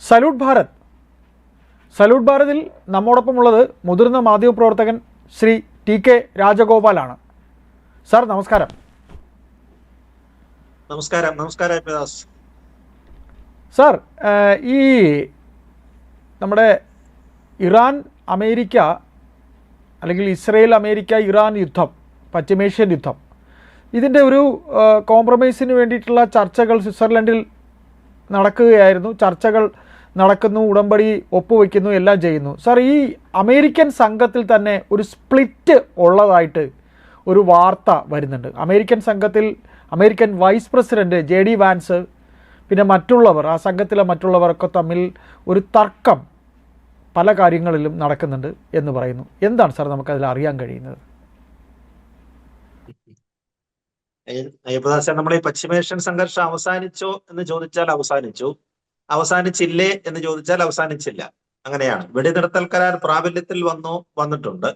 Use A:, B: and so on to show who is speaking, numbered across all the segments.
A: Salute Bharat. Salute ഭാരതിൽ നമ്മോടൊപ്പമുള്ളത് മുതിർന്ന മാധ്യമപ്രവർത്തകൻ Shri TK. രാജഗോപാലാണ്. Sir നമസ്കാരം.
B: നമസ്കാരം. നമസ്കാരം
A: സാർ, ഈ നമ്മുടെ ഇറാൻ അമേരിക്ക അല്ലെങ്കിൽ ഇസ്രയേൽ അമേരിക്ക ഇറാൻ യുദ്ധം, പശ്ചിമേഷ്യൻ യുദ്ധം, ഇതിൻ്റെ ഒരു കോംപ്രമൈസിന് വേണ്ടിയിട്ടുള്ള ചർച്ചകൾ സ്വിറ്റ്സർലൻഡിൽ നടക്കുകയായിരുന്നു. ചർച്ചകൾ നടക്കുന്നു, ഉടമ്പടി ഒപ്പുവെക്കുന്നു, എല്ലാം ചെയ്യുന്നു. സാർ, ഈ അമേരിക്കൻ സംഘത്തിൽ തന്നെ ഒരു സ്പ്ലിറ്റ് ഉള്ളതായിട്ട് ഒരു വാർത്ത വരുന്നുണ്ട്. അമേരിക്കൻ സംഘത്തിൽ American vice president JD Vance, പിന്നെ മറ്റുള്ളവർ, ആ സംഘത്തിലെ മറ്റുള്ളവരൊക്കെ തമ്മിൽ ഒരു തർക്കം പല കാര്യങ്ങളിലും നടക്കുന്നുണ്ട് എന്ന് പറയുന്നു. എന്താണ് സാർ നമുക്കതിൽ അറിയാൻ കഴിയുന്നത്?
B: അയ്യപ്പദാസ, നമ്മൾ ഈ പശ്ചിമേഷ്യൻ സംഘർഷം അവസാനിച്ചോ എന്ന് ചോദിച്ചാൽ അവസാനിച്ചു, അവസാനിച്ചില്ലേ എന്ന് ചോദിച്ചാൽ അവസാനിച്ചില്ല. അങ്ങനെയാണ്. വെടിനിർത്തൽ കരാർ പ്രാബല്യത്തിൽ വന്നിട്ടുണ്ട്.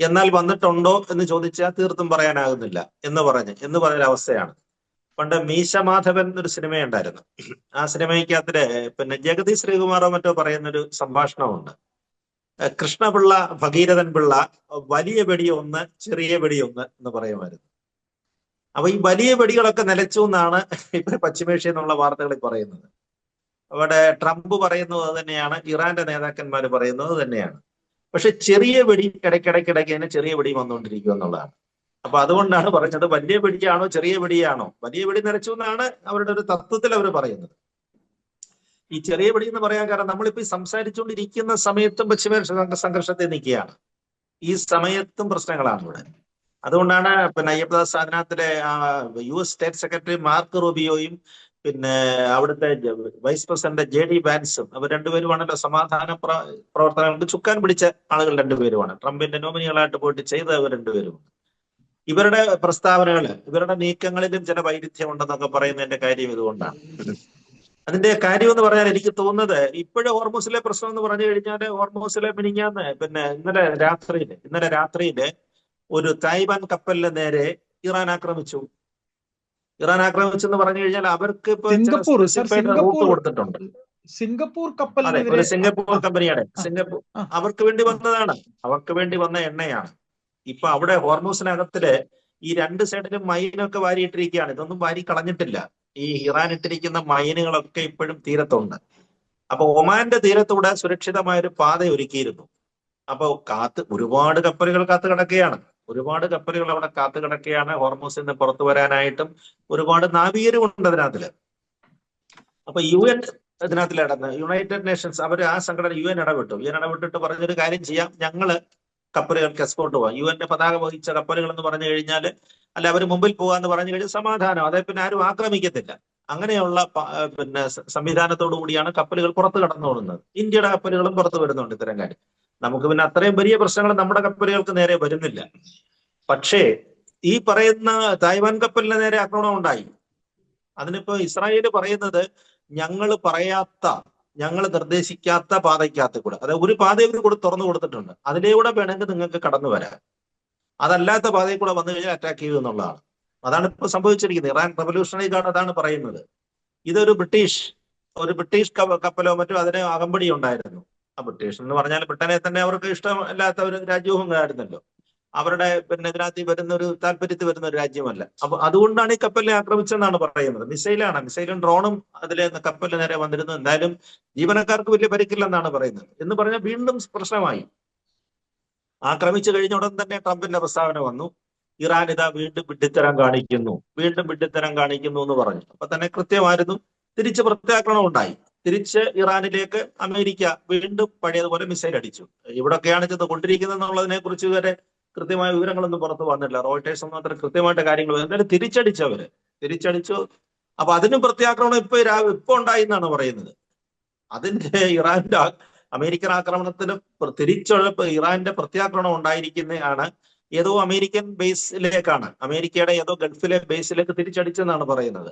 B: എന്നാൽ വന്നിട്ടുണ്ടോ എന്ന് ചോദിച്ചാൽ തീർത്തും പറയാനാകുന്നില്ല എന്ന് പറഞ്ഞൊരവസ്ഥയാണ്. പണ്ട് മീശ മാധവൻ ഒരു സിനിമയുണ്ടായിരുന്നു. ആ സിനിമയ്ക്കകത്തില് പിന്നെ ജഗതി ശ്രീകുമാറോ മറ്റോ പറയുന്നൊരു സംഭാഷണമുണ്ട്. കൃഷ്ണപിള്ള, ഭഗീരഥൻ പിള്ള, വലിയ വെടി ഒന്ന്, ചെറിയ വെടി ഒന്ന് എന്ന് പറയുമായിരുന്നു. അപ്പൊ ഈ വലിയ വെടികളൊക്കെ നിലച്ചു എന്നാണ് ഇപ്പൊ പശ്ചിമേഷ്യ എന്നുള്ള വാർത്തകളിൽ പറയുന്നത്. അവിടെ ട്രംപ് പറയുന്നത് അത് തന്നെയാണ്, ഇറാന്റെ നേതാക്കന്മാർ പറയുന്നത് തന്നെയാണ്. പക്ഷെ ചെറിയ വെടി ഇടയ്ക്കിടയ്ക്കിടയ്ക്ക് തന്നെ ചെറിയ വെടി വന്നുകൊണ്ടിരിക്കുക എന്നുള്ളതാണ്. അപ്പൊ അതുകൊണ്ടാണ് പറഞ്ഞത് വലിയ വെടിയാണോ ചെറിയ വെടിയാണോ. വലിയ വെടി നിലച്ചു എന്നാണ് അവരുടെ ഒരു തത്വത്തിൽ അവർ പറയുന്നത്. ഈ ചെറിയ വെടി എന്ന് പറയാൻ കാരണം നമ്മളിപ്പോ സംസാരിച്ചുകൊണ്ടിരിക്കുന്ന സമയത്തും പശ്ചിമേഷ്യ സംഘർഷത്തിൽ നിൽക്കുകയാണ്. ഈ സമയത്തും പ്രശ്നങ്ങളാണ് ഇവിടെ. അതുകൊണ്ടാണ് പിന്നെ അയ്യപ്പദാസ് അതിനകത്തിലെ US സ്റ്റേറ്റ് സെക്രട്ടറി മാർക്ക് റൂബിയോയും പിന്നെ അവിടുത്തെ വൈസ് പ്രസിഡന്റ് JD വാൻസും, അവർ രണ്ടുപേരുമാണല്ലോ സമാധാന പ്രവർത്തനങ്ങൾക്ക് ചുക്കാൻ പിടിച്ച ആളുകൾ രണ്ടുപേരുമാണ്. ട്രംപിന്റെ നോമിനികളായിട്ട് പോയിട്ട് ചെയ്തവർ രണ്ടുപേരും. ഇവരുടെ പ്രസ്താവനകൾ, ഇവരുടെ നീക്കങ്ങളിലും ചില വൈരുദ്ധ്യം ഉണ്ടെന്നൊക്കെ പറയുന്നതിന്റെ കാര്യം ഇതുകൊണ്ടാണ്. അതിന്റെ കാര്യം എന്ന് പറഞ്ഞാൽ എനിക്ക് തോന്നുന്നത് ഇപ്പോഴും ഹോർമൂസിലെ പ്രശ്നം എന്ന് പറഞ്ഞു കഴിഞ്ഞാൽ, ഹോർമൂസിലെ മിനിഞ്ഞാന്ന് പിന്നെ ഇന്നലെ രാത്രിയില് ഒരു തായ്വാൻ കപ്പലിന് നേരെ ഇറാൻ ആക്രമിച്ചു. ഇറാൻ ആക്രമിച്ചെന്ന് പറഞ്ഞു കഴിഞ്ഞാൽ അവർക്ക് ഇപ്പൊ റൂട്ട് കൊടുത്തിട്ടുണ്ട്.
A: സിംഗപ്പൂർ
B: അതെ, ഒരു സിംഗപ്പൂർ കമ്പനിയുടെ അവർക്ക് വേണ്ടി വന്നതാണ്, അവർക്ക് വേണ്ടി വന്ന എണ്ണയാണ്. ഇപ്പൊ അവിടെ ഹോർമൂസിനകത്തില് ഈ രണ്ട് സൈഡിലും മൈനൊക്കെ വാരിയിട്ടിരിക്കുകയാണ്. ഇതൊന്നും വാരി കളഞ്ഞിട്ടില്ല. ഈ ഇറാൻ ഇട്ടിരിക്കുന്ന മൈനുകളൊക്കെ ഇപ്പോഴും തീരത്തുണ്ട്. അപ്പൊ ഒമാന്റെ തീരത്തൂടെ സുരക്ഷിതമായൊരു പാത ഒരുക്കിയിരുന്നു. അപ്പൊ ഒരുപാട് കപ്പലുകൾ കാത്തു കിടക്കുകയാണ്. ഒരുപാട് കപ്പലുകൾ അവിടെ കാത്തു കിടക്കുകയാണ് ഹോർമൂസിൽ നിന്ന് പുറത്തു വരാനായിട്ടും. ഒരുപാട് നാവികരും ഉണ്ട് അതിനകത്തില്. അപ്പൊ UN ഇതിനകത്തിൽ യുണൈറ്റഡ് നേഷൻസ് അവർ ആ സംഘടന UN ഇടപെട്ടിട്ട് പറഞ്ഞൊരു കാര്യം ചെയ്യാം, ഞങ്ങള് കപ്പലുകൾക്ക് എസ്കോർട്ട് പോവാം. UN പതാക വഹിച്ച കപ്പലുകൾ എന്ന് പറഞ്ഞു കഴിഞ്ഞാൽ, അല്ല അവർ മുമ്പിൽ പോകാന്ന് പറഞ്ഞു കഴിഞ്ഞാൽ സമാധാനം, അതേ പിന്നെ ആരും ആക്രമിക്കത്തില്ല. അങ്ങനെയുള്ള പിന്നെ സംവിധാനത്തോടു കൂടിയാണ് കപ്പലുകൾ പുറത്ത് കടന്നുകൊള്ളുന്നത്. ഇന്ത്യയുടെ കപ്പലുകളും പുറത്തു വരുന്നുണ്ട് ഇത്തരം കാര്യം. നമുക്ക് പിന്നെ അത്രയും വലിയ പ്രശ്നങ്ങൾ നമ്മുടെ കപ്പലുകൾക്ക് നേരെ വരുന്നില്ല. പക്ഷേ ഈ പറയുന്ന തായ്വാൻ കപ്പലിന് നേരെ ആക്രമണം ഉണ്ടായി. അതിനിപ്പോ ഇസ്രായേൽ പറയുന്നത് ഞങ്ങൾ നിർദ്ദേശിക്കാത്ത പാതയ്ക്കകത്ത് കൂടെ, അതായത് ഒരു പാത ഇവർ തുറന്നു കൊടുത്തിട്ടുണ്ട്, അതിലൂടെ വേണമെങ്കിൽ നിങ്ങൾക്ക് കടന്നു വരാം, അതല്ലാത്ത പാതയിൽ കൂടെ വന്നു കഴിഞ്ഞാൽ അറ്റാക്ക് ചെയ്യും എന്നുള്ളതാണ്. അതാണ് ഇപ്പൊ സംഭവിച്ചിരിക്കുന്നത്. ഇറാൻ റവല്യൂഷണറി ഗാർഡ് അതാണ് പറയുന്നത്. ഇതൊരു ബ്രിട്ടീഷ് കപ്പലോ മറ്റോ അതിന് അകമ്പടി ഉണ്ടായിരുന്നു. ആ ബ്രിട്ടീഷ് എന്ന് പറഞ്ഞാൽ ബ്രിട്ടനെ തന്നെ അവർക്ക് ഇഷ്ടമല്ലാത്ത ഒരു രാജ്യവും ആയിരുന്നല്ലോ. അവരുടെ പിന്നെ ഇതിനകത്ത് വരുന്ന ഒരു താല്പര്യത്തിൽ വരുന്ന ഒരു രാജ്യമല്ല. അപ്പൊ അതുകൊണ്ടാണ് ഈ കപ്പലിനെ ആക്രമിച്ചെന്നാണ് പറയുന്നത്. മിസൈലും ഡ്രോണും അതിലെ കപ്പലിന് നേരെ വന്നിരുന്നു. എന്തായാലും ജീവനക്കാർക്ക് വലിയ പരിക്കില്ലെന്നാണ് പറയുന്നത്. എന്ന് പറഞ്ഞാൽ വീണ്ടും പ്രശ്നമായി. ആക്രമിച്ചു കഴിഞ്ഞ ഉടൻ തന്നെ ട്രംപിന്റെ പ്രസ്താവന വന്നു, ഇറാൻ ഇതാ വീണ്ടും വിഡ്ഢിത്തരം കാണിക്കുന്നു എന്ന് പറഞ്ഞു. അപ്പൊ തന്നെ കൃത്യമായിരുന്നു. തിരിച്ച് പ്രത്യാക്രമണം ഉണ്ടായി. തിരിച്ച് ഇറാനിലേക്ക് അമേരിക്ക വീണ്ടും പഴയതുപോലെ മിസൈൽ അടിച്ചു. ഇവിടൊക്കെയാണ് ചെന്ന് കൊണ്ടിരിക്കുന്നത് എന്നുള്ളതിനെ കുറിച്ച് ഇതുവരെ കൃത്യമായ വിവരങ്ങളൊന്നും പുറത്തു വന്നിട്ടില്ല. റോയിട്ടേഴ്സ് ഒന്നും അത്ര കൃത്യമായിട്ട് കാര്യങ്ങൾ എന്തായാലും തിരിച്ചടിച്ചു. അപ്പൊ അതിനും പ്രത്യാക്രമണം ഇപ്പൊ ഉണ്ടായി എന്നാണ് പറയുന്നത്. അതിന്റെ അമേരിക്കൻ ആക്രമണത്തിന് ഇറാന്റെ പ്രത്യാക്രമണം ഉണ്ടായിരിക്കുന്നതാണ്. ഏതോ അമേരിക്കൻ ബേസിലേക്കാണ്, അമേരിക്കയുടെ ഏതോ ഗൾഫിലെ ബേസിലേക്ക് തിരിച്ചടിച്ചെന്നാണ് പറയുന്നത്.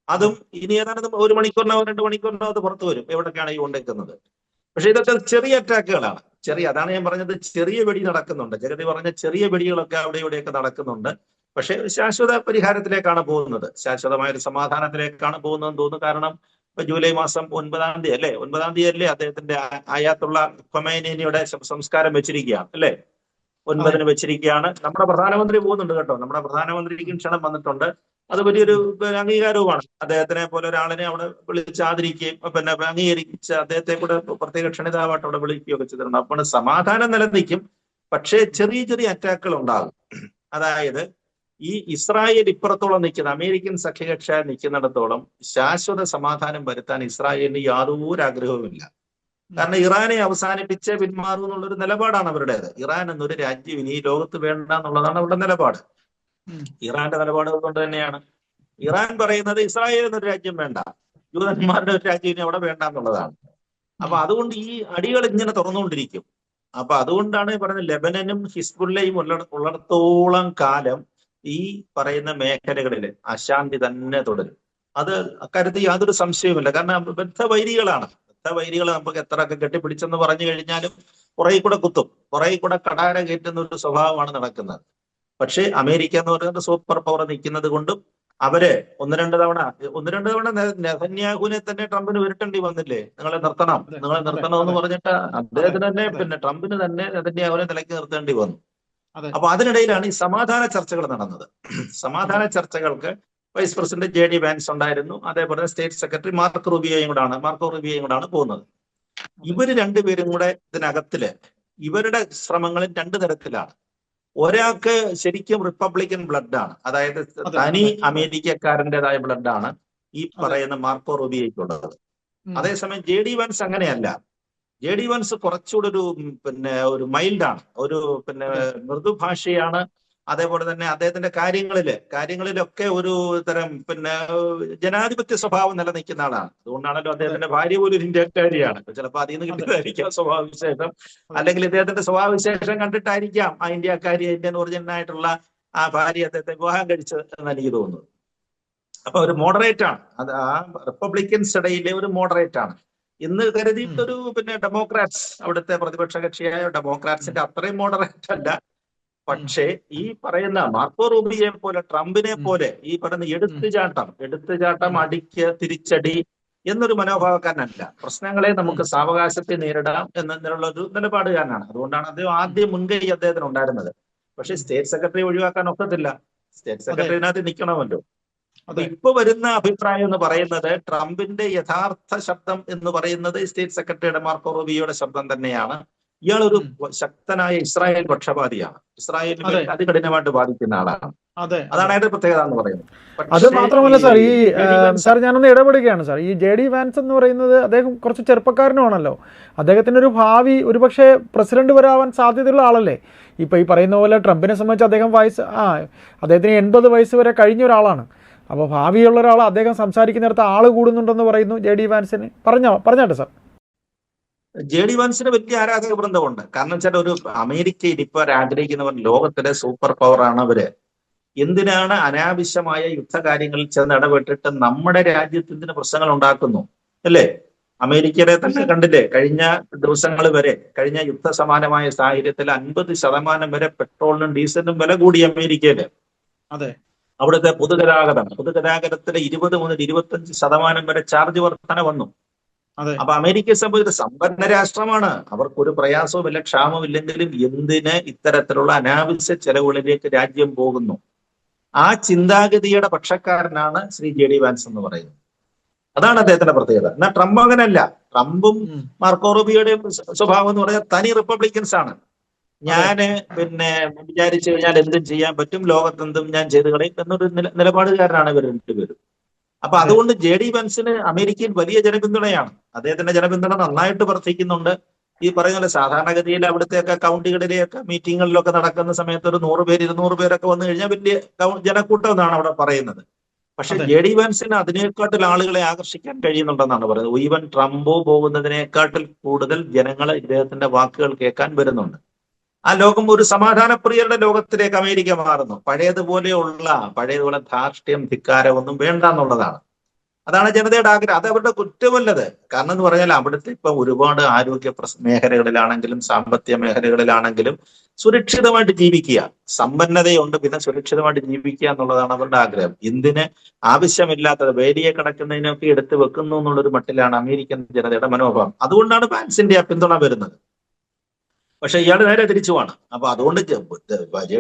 B: അതും ഇനി ഏതാണ്ട് 1 മണിക്കൂറിനോ 2 മണിക്കൂറിനോ അത് പുറത്തു വരും എവിടേക്കാണ് ഈ കൊണ്ടേക്കുന്നത്. പക്ഷെ ഇതൊക്കെ ചെറിയ അറ്റാക്കുകളാണ്. അതാണ് ഞാൻ പറഞ്ഞത്, ചെറിയ വെടി നടക്കുന്നുണ്ട്. ജഗതി പറഞ്ഞ ചെറിയ വെടികളൊക്കെ അവിടെ ഇവിടെയൊക്കെ നടക്കുന്നുണ്ട്. പക്ഷെ ശാശ്വത പരിഹാരത്തിലേക്കാണ് പോകുന്നത്, ശാശ്വതമായ ഒരു സമാധാനത്തിലേക്കാണ് പോകുന്നതെന്ന് തോന്നുന്നു. കാരണം ഇപ്പൊ ജൂലൈ മാസം 9-ാം തീയതി അല്ലേ, 9-ാം തീയതി അല്ലേ അദ്ദേഹത്തിന്റെ ആയാത്തുള്ള ഖൊമൈനിയുടെ സംസ്കാരം വെച്ചിരിക്കുകയാണ് അല്ലേ, 9-ന് വെച്ചിരിക്കുകയാണ്. നമ്മുടെ പ്രധാനമന്ത്രി പോകുന്നുണ്ട് കേട്ടോ, നമ്മുടെ പ്രധാനമന്ത്രിക്കും ക്ഷണം വന്നിട്ടുണ്ട്. അത് വലിയൊരു അംഗീകാരവുമാണ്. അദ്ദേഹത്തിനെ പോലെ ഒരാളിനെ അവിടെ വിളിച്ച് ആദരിക്കുകയും പിന്നെ അംഗീകരിച്ച് അദ്ദേഹത്തെ കൂടെ പ്രത്യേക ക്ഷണിതാവായിട്ട് അവിടെ വിളിക്കുകയൊക്കെ ചെയ്തിട്ടുണ്ട്. അപ്പോൾ സമാധാനം നിലനിൽക്കും, പക്ഷേ ചെറിയ ചെറിയ അറ്റാക്കുകൾ ഉണ്ടാകും. അതായത് ഈ ഇസ്രായേൽ ഇപ്പുറത്തോളം നിൽക്കുന്ന അമേരിക്കൻ സഖ്യകക്ഷിയായി നിൽക്കുന്നിടത്തോളം ശാശ്വത സമാധാനം വരുത്താൻ ഇസ്രായേലിന് യാതൊരു ആഗ്രഹവുമില്ല. കാരണം ഇറാനെ അവസാനിപ്പിച്ച് പിന്മാറും എന്നുള്ളൊരു നിലപാടാണ് അവരുടേത്. ഇറാൻ എന്നൊരു രാജ്യം ഇനി ഈ ലോകത്ത് വേണ്ട എന്നുള്ളതാണ് അവരുടെ നിലപാട്. ഇറാന്റെ നിലപാട് കൊണ്ട് തന്നെയാണ് ഇറാൻ പറയുന്നത് ഇസ്രായേൽ എന്നൊരു രാജ്യം വേണ്ട, ജൂതന്മാരുടെ ഒരു രാജ്യം ഇനി അവിടെ വേണ്ട എന്നുള്ളതാണ്. അപ്പൊ അതുകൊണ്ട് ഈ അടികൾ ഇങ്ങനെ തുറന്നുകൊണ്ടിരിക്കും. അപ്പൊ അതുകൊണ്ടാണ് പറയുന്നത് ലെബനനും ഹിസ്ബുള്ളയും ഉള്ളിടത്തോളം കാലം ഈ പറയുന്ന മേഖലകളിൽ അശാന്തി തന്നെ തുടരും. അത് അക്കാര്യത്തിൽ യാതൊരു സംശയവുമില്ല. കാരണം ബദ്ധവൈരികളാണ്. ബദ്ധവൈരികൾ നമുക്ക് എത്രയൊക്കെ കെട്ടിപ്പിടിച്ചെന്ന് പറഞ്ഞു കഴിഞ്ഞാലും പുറകെ കൂടെ കുത്തും, പുറകെ കൂടെ കടാര കയറ്റുന്ന ഒരു സ്വഭാവമാണ് നടക്കുന്നത്. പക്ഷേ അമേരിക്ക എന്ന് പറയുന്നത് സൂപ്പർ പവർ നിൽക്കുന്നത് കൊണ്ടും അവര് ഒന്ന് രണ്ട് തവണ നെതന്യാഹുവിനെ തന്നെ ട്രംപിന് വിരട്ടേണ്ടി വന്നില്ലേ, നിങ്ങളെ നിർത്തണം എന്ന് പറഞ്ഞിട്ട് അദ്ദേഹത്തിന് തന്നെ പിന്നെ ട്രംപിന് തന്നെ നെതന്യാഹുവിനെ നിലയ്ക്ക് നിർത്തേണ്ടി വന്നു. അപ്പൊ അതിനിടയിലാണ് ഈ സമാധാന ചർച്ചകൾ നടന്നത്. സമാധാന ചർച്ചകൾക്ക് വൈസ് പ്രസിഡന്റ് JD വാൻസ് ഉണ്ടായിരുന്നു, അതേപോലെ സ്റ്റേറ്റ് സെക്രട്ടറി മാർക്കോ റൂബിയോയും കൂടാണ് പോകുന്നത്. ഇവര് രണ്ടുപേരും കൂടെ ഇതിനകത്തില് ഇവരുടെ ശ്രമങ്ങളും രണ്ടു തരത്തിലാണ്. ഒരാൾക്ക് ശരിക്കും റിപ്പബ്ലിക്കൻ ബ്ലഡാണ്, അതായത് തനി അമേരിക്കക്കാരൻ്റെതായ ബ്ലഡാണ് ഈ പറയുന്ന മാർക്കോ റൂബിയോയ്ക്കുള്ളത്. അതേസമയം JD വാൻസ് അങ്ങനെയല്ല. JD വാൻസ് കുറച്ചുകൂടെ ഒരു മൈൽഡാണ്, ഒരു മൃദുഭാഷയാണ്. അതേപോലെ തന്നെ അദ്ദേഹത്തിന്റെ കാര്യങ്ങളിലൊക്കെ ഒരു തരം ജനാധിപത്യ സ്വഭാവം നിലനിൽക്കുന്ന ആളാണ്. അതുകൊണ്ടാണല്ലോ അദ്ദേഹത്തിന്റെ ഭാര്യ പോലും ഒരു ഇന്ത്യക്കാരിയാണ്. ചിലപ്പോൾ അതിൽ നിന്ന് കിട്ടിയതായിരിക്കാം സ്വഭാവവിശേഷം, അല്ലെങ്കിൽ ഇദ്ദേഹത്തിന്റെ സ്വഭാവവിശേഷം കണ്ടിട്ടായിരിക്കാം ആ ഇന്ത്യക്കാരി ഇന്ത്യൻ ഒറിജിനായിട്ടുള്ള ആ ഭാര്യ അദ്ദേഹത്തെ വിവാഹം കഴിച്ചത് എന്ന് എനിക്ക് തോന്നുന്നു. അപ്പൊ ഒരു മോഡറേറ്റ് ആണ്, അത് ആ റിപ്പബ്ലിക്കൻസ് ഇടയിലെ ഒരു മോഡറേറ്റ് ആണ്. ഇന്ന് കരുതിയിട്ടൊരു ഡെമോക്രാറ്റ്സ്, അവിടുത്തെ പ്രതിപക്ഷ കക്ഷിയായ ഡെമോക്രാറ്റ്സിന്റെ അത്രയും മോഡറേറ്റ് അല്ല. പക്ഷേ ഈ പറയുന്ന മാർക്കോ റൂബിയെ പോലെ ട്രംപിനെ പോലെ ഈ പറയുന്ന എടുത്തുചാട്ടം അടിക്ക് തിരിച്ചടി എന്നൊരു മനോഭാവക്കാരനല്ല. പ്രശ്നങ്ങളെ നമുക്ക് സാവകാശത്തെ നേരിടാം എന്നുള്ള ഒരു നിലപാടുകാരനാണ്. അതുകൊണ്ടാണ് അദ്ദേഹം ആദ്യം മുൻകൈ അദ്ദേഹത്തിന് ഉണ്ടായിരുന്നത്. പക്ഷെ സ്റ്റേറ്റ് സെക്രട്ടറി ഒഴിവാക്കാൻ ഒക്കത്തില്ല, സ്റ്റേറ്റ് സെക്രട്ടറിനകത്ത് നിൽക്കണമല്ലോ. അപ്പൊ ഇപ്പൊ വരുന്ന അഭിപ്രായം എന്ന് പറയുന്നത് ട്രംപിന്റെ യഥാർത്ഥ ശബ്ദം എന്ന് പറയുന്നത് സ്റ്റേറ്റ് സെക്രട്ടറിയുടെ മാർക്കോ റൂബിയോയുടെ ശബ്ദം തന്നെയാണ്. ഇയാളൊരു ശക്തനായ ഇസ്രായേൽ പക്ഷപാതിയാണ്, ഇസ്രായേലിനെ അതികഠിനമായിട്ട് ബാധിക്കുന്ന ആളാണ്. അതാണ് അതിന്റെ പ്രത്യേകത എന്ന് പറയുന്നത്.
A: അത് മാത്രമല്ല സാർ ഞാനൊന്ന് ഇടപെടുകയാണ് സാർ. ഈ JD വാൻസ് എന്ന് പറയുന്നത് അദ്ദേഹം കുറച്ച് ചെറുപ്പക്കാരനുമാണല്ലോ. അദ്ദേഹത്തിന്റെ ഒരു ഭാവി ഒരുപക്ഷെ പ്രസിഡന്റ് വരാവാൻ സാധ്യതയുള്ള ആളല്ലേ. ഇപ്പൊ ഈ പറയുന്ന പോലെ ട്രംപിനെ സംബന്ധിച്ച് അദ്ദേഹം അദ്ദേഹത്തിന് 80 വയസ്സ് വരെ കഴിഞ്ഞ ഒരാളാണ്. അപ്പോൾ ഭാവിയുള്ള ഒരാൾ അദ്ദേഹം സംസാരിക്കുന്നിടത്ത് ആള് കൂടുന്നുണ്ടെന്ന് പറയുന്നു JD വാൻസിന്. പറഞ്ഞാട്ടെ സാർ.
B: JD വാൻസിന് വലിയ ആരാധക വൃന്ദമുണ്ട്. കാരണം വെച്ചാൽ ഒരു അമേരിക്കയിൽ ഇപ്പൊ ആഗ്രഹിക്കുന്നവർ ലോകത്തിലെ സൂപ്പർ പവറാണ് അവര്. എന്തിനാണ് അനാവശ്യമായ യുദ്ധകാര്യങ്ങളിൽ ചെന്ന് ഇടപെട്ടിട്ട് നമ്മുടെ രാജ്യത്തിന് പ്രശ്നങ്ങൾ ഉണ്ടാക്കുന്നു അല്ലേ? അമേരിക്കയിലെ തന്നെ കണ്ടില്ലേ, കഴിഞ്ഞ ദിവസങ്ങൾ വരെ, കഴിഞ്ഞ യുദ്ധസമാനമായ സാഹചര്യത്തിൽ 50% വരെ പെട്രോളിനും ഡീസലിനും വില കൂടി അമേരിക്കയില്. അവിടുത്തെ പൊതുഗതാഗതത്തിൽ 20 മുതൽ 25% വരെ ചാർജ് വർധന വന്നു. അപ്പൊ അമേരിക്കയെ സംബന്ധിച്ച് സമ്പന്ന രാഷ്ട്രമാണ്, അവർക്കൊരു പ്രയാസവും ക്ഷാമമില്ലെങ്കിലും എന്തിന് ഇത്തരത്തിലുള്ള അനാവശ്യ ചെലവുകളിലേക്ക് രാജ്യം പോകുന്നു? ആ ചിന്താഗതിയുടെ പക്ഷക്കാരനാണ് ശ്രീ JD വാൻസ് എന്ന് പറയുന്നത്. അതാണ് അദ്ദേഹത്തിന്റെ പ്രത്യേകത. എന്നാൽ ട്രംപ് അങ്ങനെയല്ല. ട്രംപും മാർക്കോ റൂബിയോയുടെയും സ്വഭാവം എന്ന് പറഞ്ഞാൽ തനി റിപ്പബ്ലിക്കൻസ് ആണ്. ഞാന് വിചാരിച്ചു കഴിഞ്ഞാൽ എന്തും ചെയ്യാൻ പറ്റും, ലോകത്തെന്തും ഞാൻ ചെയ്തു കളയും എന്നൊരു നിലപാടുകാരനാണ് ഇവർ രണ്ടുപേരും. അപ്പൊ അതുകൊണ്ട് JD വാൻസിന് അമേരിക്കയിൽ വലിയ ജനപിന്തുണയാണ്. അദ്ദേഹത്തിന്റെ ജനപിന്തുണ നന്നായിട്ട് വർദ്ധിക്കുന്നുണ്ട്. ഈ പറയുന്ന സാധാരണഗതിയിൽ അവിടുത്തെയൊക്കെ കൗണ്ടികളിലെയൊക്കെ മീറ്റിങ്ങുകളിലൊക്കെ നടക്കുന്ന സമയത്ത് ഒരു 100 പേര് 200 പേരൊക്കെ വന്നു കഴിഞ്ഞാൽ വലിയ ജനക്കൂട്ടം എന്നാണ് അവിടെ പറയുന്നത്. പക്ഷെ JD വാൻസിന് അതിനേക്കാട്ടിൽ ആളുകളെ ആകർഷിക്കാൻ കഴിയുന്നുണ്ടെന്നാണ് പറയുന്നത്. ഈവൻ ട്രംപ് പോകുന്നതിനേക്കാട്ടിൽ കൂടുതൽ ജനങ്ങൾ ഇദ്ദേഹത്തിന്റെ വാക്കുകൾ കേൾക്കാൻ വരുന്നുണ്ട്. ആ ലോകം ഒരു സമാധാനപ്രിയരുടെ ലോകത്തിലേക്ക് അമേരിക്ക മാറുന്നു. പഴയതുപോലെ ധാർഷ്ട്യം ധിക്കാരം ഒന്നും വേണ്ട എന്നുള്ളതാണ്. അതാണ് ജനതയുടെ ആഗ്രഹം. അത് അവരുടെ കുറ്റമല്ലത്. കാരണം എന്ന് പറഞ്ഞാൽ അവിടുത്തെ ഇപ്പൊ ഒരുപാട് ആരോഗ്യ മേഖലകളിലാണെങ്കിലും സാമ്പത്തിക മേഖലകളിലാണെങ്കിലും സുരക്ഷിതമായിട്ട് ജീവിക്കുക, സമ്പന്നതയുണ്ട്, പിന്നെ സുരക്ഷിതമായിട്ട് ജീവിക്കുക എന്നുള്ളതാണ് അവരുടെ ആഗ്രഹം. എന്തിന് ആവശ്യമില്ലാത്തത് വേലിയെ കിടക്കുന്നതിനൊക്കെ എടുത്ത് വെക്കുന്നു എന്നുള്ളൊരു മട്ടിലാണ് അമേരിക്കൻ ജനതയുടെ മനോഭാവം. അതുകൊണ്ടാണ് വാൻസിന്റെ പിന്തുണ വരുന്നത്. പക്ഷെ ഇയാൾ നേരെ തിരിച്ചുമാണ്. അപ്പൊ അതുകൊണ്ട് ജെ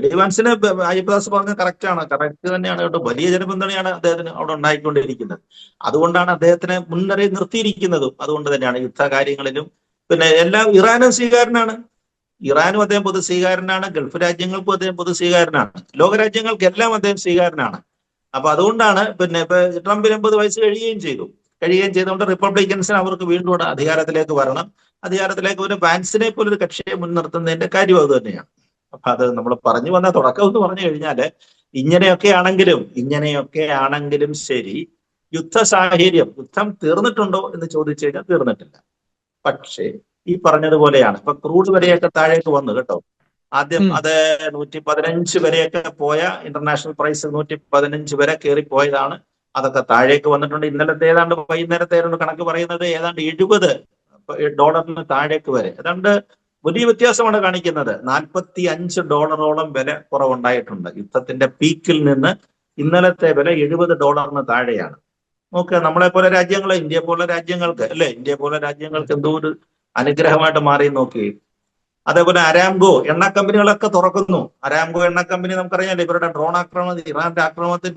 B: ഡി വാൻസിന് അയ്യപ്പദാസ് പറഞ്ഞത് കറക്റ്റ് തന്നെയാണ് കേട്ടോ. വലിയ ജനപിന്തുണയാണ് അദ്ദേഹത്തിന് അവിടെ ഉണ്ടായിക്കൊണ്ടിരിക്കുന്നത്. അതുകൊണ്ടാണ് അദ്ദേഹത്തിനെ മുൻനിരയിൽ നിർത്തിയിരിക്കുന്നതും. അതുകൊണ്ട് തന്നെയാണ് യുദ്ധ കാര്യങ്ങളിലും പിന്നെ എല്ലാം. ഇറാനും സ്വീകാരനാണ്, ഇറാനും അദ്ദേഹം പൊതു സ്വീകാരനാണ്, ഗൾഫ് രാജ്യങ്ങൾക്കും അദ്ദേഹം പൊതു സ്വീകാരനാണ്, ലോകരാജ്യങ്ങൾക്കെല്ലാം അദ്ദേഹം സ്വീകാരനാണ്. അപ്പൊ അതുകൊണ്ടാണ് പിന്നെ ഇപ്പൊ ട്രംപിന് 80 വയസ്സ് കഴിയുകയും ചെയ്തുകൊണ്ട് റിപ്പബ്ലിക്കൻസിന് അവർക്ക് വീണ്ടും അധികാരത്തിലേക്ക് വരണം. അധികാരത്തിലേക്ക് ഒരു വാൻസിനെ പോലൊരു കക്ഷിയെ മുൻനിർത്തുന്നതിന്റെ കാര്യം അത് തന്നെയാണ്. അപ്പൊ അത് നമ്മൾ പറഞ്ഞു വന്ന തുടക്കം എന്ന് പറഞ്ഞു കഴിഞ്ഞാല് ഇങ്ങനെയൊക്കെ ആണെങ്കിലും ശരി, യുദ്ധ സാഹചര്യം, യുദ്ധം തീർന്നിട്ടുണ്ടോ എന്ന് ചോദിച്ചു കഴിഞ്ഞാൽ തീർന്നിട്ടില്ല. പക്ഷേ ഈ പറഞ്ഞതുപോലെയാണ്. ഇപ്പൊ ക്രൂഡ് വരെയൊക്കെ താഴേക്ക് വന്നു കേട്ടോ. ആദ്യം അത് 115 വരെയൊക്കെ പോയ ഇന്റർനാഷണൽ പ്രൈസ് 115 വരെ കയറിപ്പോയതാണ്. അതൊക്കെ താഴേക്ക് വന്നിട്ടുണ്ട്. ഇന്നലത്തെ ഏതാണ്ട് വൈകുന്നേരത്തെ കണക്ക് പറയുന്നത് ഏതാണ്ട് $70 താഴേക്ക് വരെ. ഏതാണ്ട് വലിയ വ്യത്യാസമാണ് കാണിക്കുന്നത്. $45 വില കുറവുണ്ടായിട്ടുണ്ട്. യുദ്ധത്തിന്റെ പീക്കിൽ നിന്ന് ഇന്നലത്തെ വില $70 താഴെയാണ്. നോക്കുക, നമ്മളെ പോലെ രാജ്യങ്ങൾ, ഇന്ത്യ പോലെ രാജ്യങ്ങൾക്ക് എന്തോ ഒരു അനുഗ്രഹമായിട്ട് മാറി നോക്കി. അതേപോലെ അരാംകോ എണ്ണ കമ്പനികളൊക്കെ തുറക്കുന്നു. അരാംകോ എണ്ണ കമ്പനി നമുക്കറിയാമല്ലോ, ഇവരുടെ ഡ്രോൺ ആക്രമണത്തിൽ, ഇറാന്റെ ആക്രമണത്തിൽ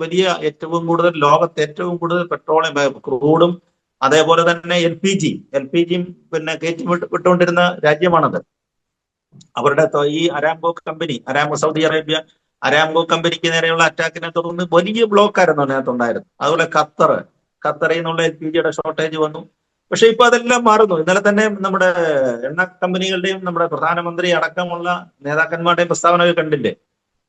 B: ലോകത്ത് ഏറ്റവും കൂടുതൽ പെട്രോളിയം, ക്രൂഡും അതേപോലെ തന്നെ എൽ പി ജിയും പിന്നെ കയറ്റി വിട്ടുകൊണ്ടിരുന്ന രാജ്യമാണത്. അവരുടെ ഈ സൗദി അറേബ്യ അരാംകോ കമ്പനിക്ക് നേരെയുള്ള അറ്റാക്കിനെ തുടർന്ന് വലിയ ബ്ലോക്കായിരുന്നു അതിനകത്തുണ്ടായിരുന്നു. അതുപോലെ ഖത്തറിൽ നിന്നുള്ള എൽ പി ജിയുടെ ഷോർട്ടേജ് വന്നു. പക്ഷെ ഇപ്പൊ അതെല്ലാം മാറുന്നു. ഇന്നലെ തന്നെ നമ്മുടെ എണ്ണ കമ്പനികളുടെയും നമ്മുടെ പ്രധാനമന്ത്രി അടക്കമുള്ള നേതാക്കന്മാരുടെയും പ്രസ്താവനകൾ കണ്ടില്ലേ?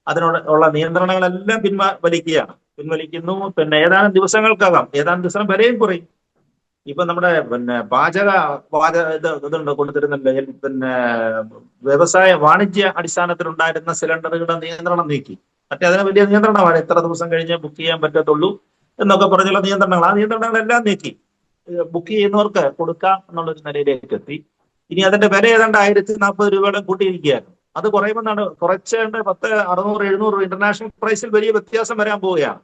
B: അതിനുള്ള നിയന്ത്രണങ്ങളെല്ലാം പിൻവലിക്കുന്നു. പിന്നെ ഏതാനും ദിവസം വിലയും കുറയും. ഇപ്പൊ നമ്മുടെ പിന്നെ ഇതുണ്ട് കൊടുത്തിരുന്നില്ല, പിന്നെ വാണിജ്യ അടിസ്ഥാനത്തിലുണ്ടായിരുന്ന സിലിണ്ടറുകളുടെ നിയന്ത്രണം നീക്കി. അതിന് വലിയ നിയന്ത്രണമാണ്, എത്ര ദിവസം കഴിഞ്ഞ് ബുക്ക് ചെയ്യാൻ പറ്റത്തുള്ളൂ എന്നൊക്കെ പറഞ്ഞുള്ള നിയന്ത്രണങ്ങൾ. ആ നിയന്ത്രണങ്ങളെല്ലാം നീക്കി. ബുക്ക് ചെയ്യുന്നവർക്ക് കൊടുക്കാം എന്നുള്ളൊരു നിലയിലേക്ക് എത്തി. ഇനി അതിന്റെ വില ഏതാണ്ട് 1040 രൂപയോളം കൂട്ടിയിരിക്കുകയാണ്. അത് കുറയുമെന്നാണ്, കുറച്ചേണ്ട 10, 600, 700 ഇന്റർനാഷണൽ പ്രൈസിൽ വലിയ വ്യത്യാസം വരാൻ പോവുകയാണ്.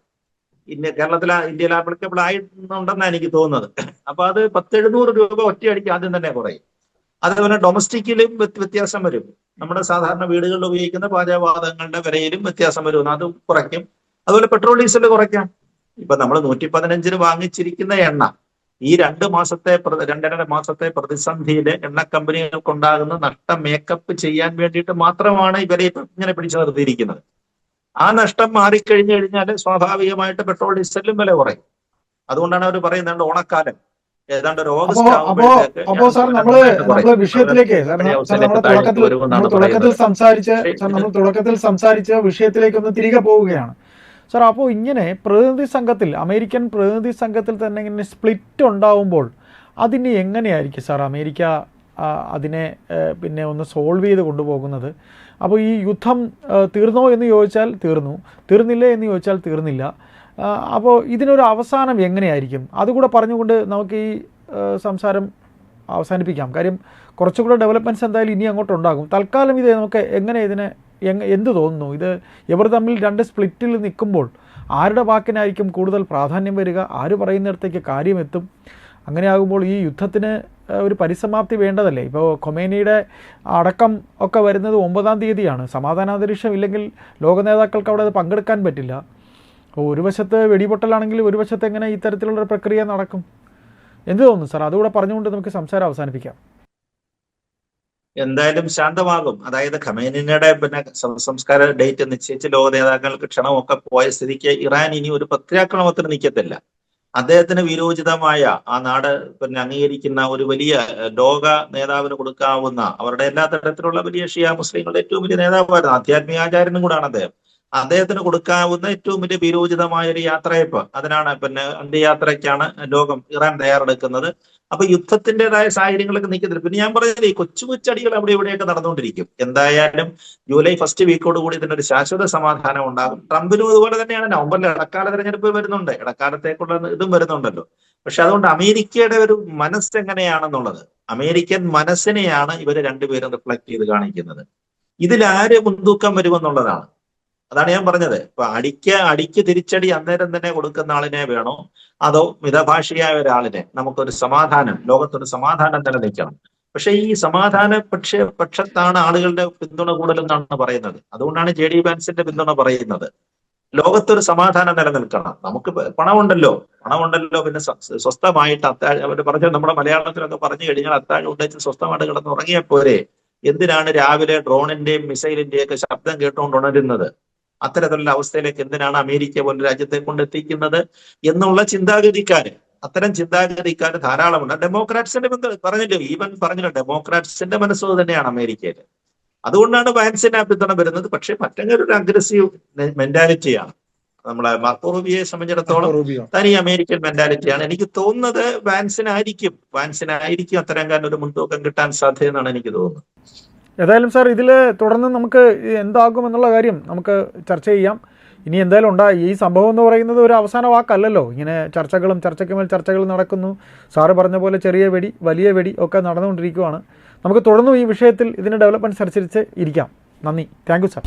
B: ഇന്ത്യയിൽ ആപ്ലിക്കബിൾ ആയിട്ടുണ്ടെന്നാണ് എനിക്ക് തോന്നുന്നത്. അപ്പൊ അത് 10-700 രൂപ ഒറ്റയടിക്ക് ആദ്യം തന്നെ കുറയും. അതേപോലെ ഡൊമസ്റ്റിക്കിലും വ്യത്യാസം വരും. നമ്മുടെ സാധാരണ വീടുകളിൽ ഉപയോഗിക്കുന്ന പാചകവാതകങ്ങളുടെ വിലയിലും വ്യത്യാസം വരും, അത് കുറയ്ക്കും. അതുപോലെ പെട്രോൾ ഡീസൽ കുറയ്ക്കാം. ഇപ്പൊ നമ്മൾ 115 വാങ്ങിച്ചിരിക്കുന്ന എണ്ണ ഈ 2.5 മാസത്തെ പ്രതിസന്ധിയില് എണ്ണ കമ്പനികൾക്കുണ്ടാകുന്ന നഷ്ടം മേക്കപ്പ് ചെയ്യാൻ വേണ്ടിയിട്ട് മാത്രമാണ് ഈ വില ഇങ്ങനെ പിടിച്ചു നിർത്തിയിരിക്കുന്നത്. ആ നഷ്ടം മാറിക്കഴിഞ്ഞു കഴിഞ്ഞാൽ സ്വാഭാവികമായിട്ട് പെട്രോൾ ഡീസലിലും വില കുറയും. അതുകൊണ്ടാണ് അവർ പറയുന്നത് ഓണക്കാലം ഏതാണ്ട് ഒരു ഓഗസ്റ്റ്
A: അപ്പോ സാർ നമ്മള് വിഷയത്തിലേക്ക് തുടക്കത്തിൽ സംസാരിച്ച വിഷയത്തിലേക്ക് ഒന്ന് തിരികെ പോവുകയാണ് സാർ. അപ്പോൾ ഇങ്ങനെ അമേരിക്കൻ പ്രതിനിധി സംഘത്തിൽ തന്നെ ഇങ്ങനെ സ്പ്ലിറ്റ് ഉണ്ടാവുമ്പോൾ അതിന് എങ്ങനെയായിരിക്കും സാർ അമേരിക്ക അതിനെ പിന്നെ ഒന്ന് സോൾവ് ചെയ്ത് കൊണ്ടുപോകുന്നത്? അപ്പോൾ ഈ യുദ്ധം തീർന്നോ എന്ന് ചോദിച്ചാൽ തീർന്നു, തീർന്നില്ലേ എന്ന് ചോദിച്ചാൽ തീർന്നില്ല. അപ്പോൾ ഇതിനൊരു അവസാനം എങ്ങനെയായിരിക്കും? അതുകൂടെ പറഞ്ഞുകൊണ്ട് നമുക്ക് ഈ സംസാരം അവസാനിപ്പിക്കാം. കാര്യം കുറച്ചുകൂടെ ഡെവലപ്മെൻറ്റ്സ് എന്തായാലും ഇനി അങ്ങോട്ടുണ്ടാകും. തൽക്കാലം ഇത് നമുക്ക് എന്ത് തോന്നുന്നു? ഇവർ തമ്മിൽ 2 സ്പ്ലിറ്റിൽ നിൽക്കുമ്പോൾ ആരുടെ വാക്കിനായിരിക്കും കൂടുതൽ പ്രാധാന്യം വരിക? ആര് പറയുന്നിടത്തേക്ക് കാര്യമെത്തും? അങ്ങനെയാകുമ്പോൾ ഈ യുദ്ധത്തിന് ഒരു പരിസമാപ്തി വേണ്ടതല്ലേ? ഇപ്പോൾ ഖൊമേനിയുടെ അടക്കം ഒക്കെ വരുന്നത് 9-ാം തീയതിയാണ്. സമാധാനാന്തരീക്ഷം ഇല്ലെങ്കിൽ ലോക നേതാക്കൾക്ക് അവിടെ അത് പങ്കെടുക്കാൻ പറ്റില്ല. അപ്പോൾ ഒരു വശത്ത് വെടിപൊട്ടലാണെങ്കിൽ ഒരു വശത്ത് എങ്ങനെ ഇത്തരത്തിലുള്ള പ്രക്രിയ നടക്കും? എന്ത് തോന്നുന്നു സാർ? അതുകൂടെ പറഞ്ഞുകൊണ്ട് നമുക്ക് സംസാരം അവസാനിപ്പിക്കാം.
B: എന്തായാലും ശാന്തമാകും. അതായത് ഖമേനിയുടെ പിന്നെ സംസ്കാര ഡേറ്റ് നിശ്ചയിച്ച് ലോക നേതാക്കൾക്ക് ക്ഷണമൊക്കെ പോയ സ്ഥിതിക്ക് ഇറാൻ ഇനി ഒരു പ്രത്യാക്രമണത്തിന് നിൽക്കത്തില്ല. അദ്ദേഹത്തിന് വിരോചിതമായ ആ നാട് പിന്നെ അംഗീകരിക്കുന്ന ഒരു വലിയ ലോക നേതാവിന് കൊടുക്കാവുന്ന, അവരുടെ എല്ലാ തരത്തിലുള്ള വലിയ ഷിയ മുസ്ലിങ്ങളുടെ ഏറ്റവും വലിയ നേതാവായിരുന്നു, ആധ്യാത്മികാചാര്യനും കൂടാണ് അദ്ദേഹം. അദ്ദേഹത്തിന് കൊടുക്കാവുന്ന ഏറ്റവും വലിയ വിരോചിതമായ ഒരു യാത്രയപ്പ്, അതിനാണ് പിന്നെ അന്ത്യയാത്രയ്ക്കാണ് ഇറാൻ തയ്യാറെടുക്കുന്നത്. അപ്പൊ യുദ്ധത്തിന്റേതായ സാഹചര്യങ്ങളൊക്കെ നീക്കുന്നില്ല. പിന്നെ ഞാൻ പറഞ്ഞത് ഈ കൊച്ചു കൊച്ചടികൾ അവിടെ ഇവിടെയൊക്കെ നടന്നുകൊണ്ടിരിക്കും. എന്തായാലും ജൂലൈ ഫസ്റ്റ് വീക്കോട് കൂടി ഇതിനൊരു ശാശ്വത സമാധാനം ഉണ്ടാകും. ട്രംപിനും അതുപോലെ തന്നെയാണ്. നവംബറിൽ ഇടക്കാല തെരഞ്ഞെടുപ്പ് വരുന്നുണ്ട്, ഇടക്കാലത്തേക്കുള്ള ഇതും വരുന്നുണ്ടല്ലോ. പക്ഷെ അതുകൊണ്ട് അമേരിക്കയുടെ ഒരു മനസ്സ് എങ്ങനെയാണെന്നുള്ളത്, അമേരിക്കൻ മനസ്സിനെയാണ് ഇവര് രണ്ടുപേരും റിഫ്ലക്ട് ചെയ്ത് കാണിക്കുന്നത്. ഇതിലാര് മുൻതൂക്കം വരുമെന്നുള്ളതാണ്. അതാണ് ഞാൻ പറഞ്ഞത്. ഇപ്പൊ അടിക്ക് തിരിച്ചടി അന്നേരം തന്നെ കൊടുക്കുന്ന ആളിനെ വേണോ, അതോ മിതഭാഷിയായ ഒരാളിനെ? നമുക്കൊരു സമാധാനം, ലോകത്തൊരു സമാധാനം നിലനിൽക്കണം. പക്ഷെ ഈ സമാധാന പക്ഷത്താണ് ആളുകളുടെ പിന്തുണ കൂടുതലെന്നാണ് പറയുന്നത്. അതുകൊണ്ടാണ് JD വാൻസിന്റെ പിന്തുണ പറയുന്നത്. ലോകത്തൊരു സമാധാനം നിലനിൽക്കണം. നമുക്ക് പണമുണ്ടല്ലോ, പിന്നെ സ്വസ്ഥമായിട്ട് അത്താഴം, അവർ പറഞ്ഞ നമ്മുടെ മലയാളത്തിലൊക്കെ പറഞ്ഞു കഴിഞ്ഞാൽ അത്താഴം ഉണ്ടെച്ച് സ്വസ്ഥമായിട്ട് കിടന്ന് ഉറങ്ങിയാൽ പോരെ. എന്തിനാണ് രാവിലെ ഡ്രോണിന്റെയും മിസൈലിന്റെയും ഒക്കെ ശബ്ദം കേട്ടുകൊണ്ട് ഉണരുന്നത്? അത്തരത്തിലുള്ള അവസ്ഥയിലേക്ക് എന്തിനാണ് അമേരിക്ക പോലെ രാജ്യത്തെ കൊണ്ടെത്തിക്കുന്നത് എന്നുള്ള അത്തരം ചിന്താഗതിക്കാർ ധാരാളമുണ്ട്. ഡെമോക്രാറ്റ്സിന്റെ പറഞ്ഞില്ലോ, ഡെമോക്രാറ്റ്സിന്റെ മനസ്സ് തന്നെയാണ് അമേരിക്കയിൽ. അതുകൊണ്ടാണ് വാൻസിന് ആ പിന്തുണ വരുന്നത്. പക്ഷെ മറ്റൊരു അഗ്രസീവ് മെന്റാലിറ്റിയാണ്. നമ്മളെ മാർക്കോ റൂബിയോയെ സംബന്ധിച്ചിടത്തോളം തനി അമേരിക്കൻ മെന്റാലിറ്റിയാണ്. എനിക്ക് തോന്നുന്നത് വാൻസിനായിരിക്കും അത്തരം ഒരു മുൻതൂക്കം കിട്ടാൻ സാധ്യതയെന്നാണ് എനിക്ക് തോന്നുന്നത്.
A: ഏതായാലും സാർ, ഇതിൽ തുടർന്ന് നമുക്ക് എന്താകും എന്നുള്ള കാര്യം നമുക്ക് ചർച്ച ചെയ്യാം. ഇനി എന്തായാലും ഈ സംഭവം എന്ന് പറയുന്നത് ഒരു അവസാന വാക്കല്ലല്ലോ. ഇങ്ങനെ ചർച്ചയ്ക്ക് മേൽ ചർച്ചകൾ നടക്കുന്നു. സാറ് പറഞ്ഞ പോലെ ചെറിയ വെടി, വലിയ വെടി ഒക്കെ നടന്നുകൊണ്ടിരിക്കുകയാണ്. നമുക്ക് തുടർന്നും ഈ വിഷയത്തിൽ ഇതിൻ്റെ ഡെവലപ്മെൻറ്റ്സ് അനുസരിച്ച് ഇരിക്കാം. നന്ദി. Thank you sir.